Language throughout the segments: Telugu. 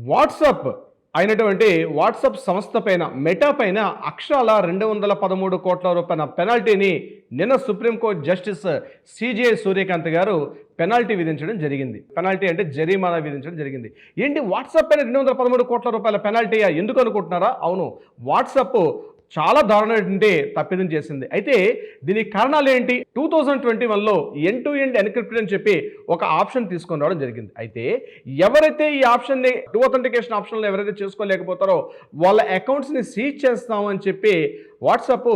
వాట్సాప్ అయినటువంటి వాట్సాప్ సంస్థ పైన మెటా పైన అక్షరాల 213 కోట్ల రూపాయల పెనాల్టీని నిన్న సుప్రీంకోర్టు జస్టిస్ సిజే సూర్యకాంత్ గారు పెనాల్టీ విధించడం జరిగింది. పెనాల్టీ అంటే జరిమానా విధించడం జరిగింది. ఏంటి వాట్సాప్ పైన 213 కోట్ల రూపాయల పెనాల్టీయా? ఎందుకు అనుకుంటున్నారా? అవును, వాట్సాప్ చాలా దారుణమైనటువంటి తప్పిదం చేసింది. అయితే దీనికి కారణాలు ఏంటి? 2021లో ఎండ్ టు ఎండ్ ఎన్క్రిప్టెడ్ అని చెప్పి ఒక ఆప్షన్ తీసుకొని రావడం జరిగింది. అయితే ఎవరైతే ఈ ఆప్షన్ని టూ అథెంటికేషన్ ఆప్షన్లో ఎవరైతే చేసుకోలేకపోతారో వాళ్ళ అకౌంట్స్ని సీజ్ చేస్తామని చెప్పి వాట్సాప్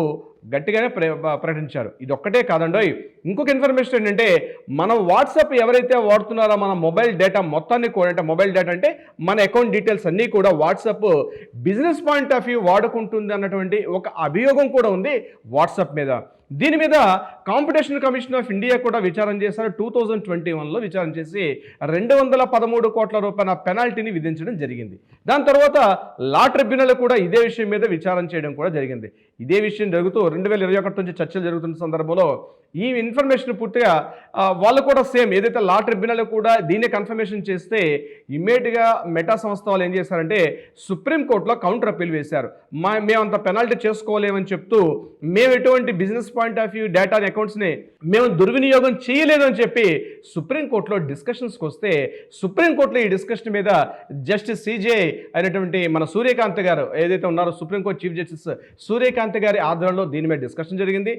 గట్టిగానే ప్రకటించారు. ఇది ఒక్కటే కాదండోయ్, ఇంకొక ఇన్ఫర్మేషన్ ఏంటంటే మనం వాట్సాప్ ఎవరైతే వాడుతున్నారో మన మొబైల్ డేటా మొత్తాన్ని కూడా, అంటే మొబైల్ డేటా అంటే మన అకౌంట్ డీటెయిల్స్ అన్నీ కూడా WhatsApp business point of view వాడుకుంటుంది అన్నటువంటి ఒక అభియోగం కూడా ఉంది వాట్సాప్ మీద. దీని మీద కాంపిటీషన్ కమిషన్ ఆఫ్ ఇండియా కూడా విచారణ చేశారు. 2021లో విచారణ చేసి 213 కోట్ల రూపాయల పెనాల్టీని విధించడం జరిగింది. దాని తర్వాత లా ట్రిబ్యునల్ కూడా ఇదే విషయం మీద విచారణ చేయడం కూడా జరిగింది. ఇదే విషయం జరుగుతూ 2021 నుంచి చర్చలు జరుగుతున్న సందర్భంలో ఈ ఇన్ఫర్మేషన్ పూర్తిగా వాళ్ళు కూడా సేమ్ ఏదైతే లా ట్రిబ్యునల్ కూడా దీన్ని కన్ఫర్మేషన్ చేస్తే ఇమ్మీడియట్గా మెటా సంస్థ వాళ్ళు ఏం చేశారంటే సుప్రీంకోర్టులో కౌంటర్ అప్పీల్ వేశారు. మేము అంత పెనాల్టీ చేసుకోలేమని చెప్తూ మేము ఎటువంటి business point of view data అకౌంట్స్ని మేము దుర్వినియోగం చేయలేదని చెప్పి సుప్రీంకోర్టులో డిస్కషన్స్కి వస్తే సుప్రీంకోర్టులో ఈ డిస్కషన్ మీద జస్టిస్ సిజే అయినటువంటి మన సూర్యకాంత్ గారు ఏదైతే ఉన్నారో సుప్రీంకోర్టు చీఫ్ జస్టిస్ సూర్యకాంత్ గారి ఆధ్వర్యంలో దీని మీద డిస్కషన్ జరిగింది.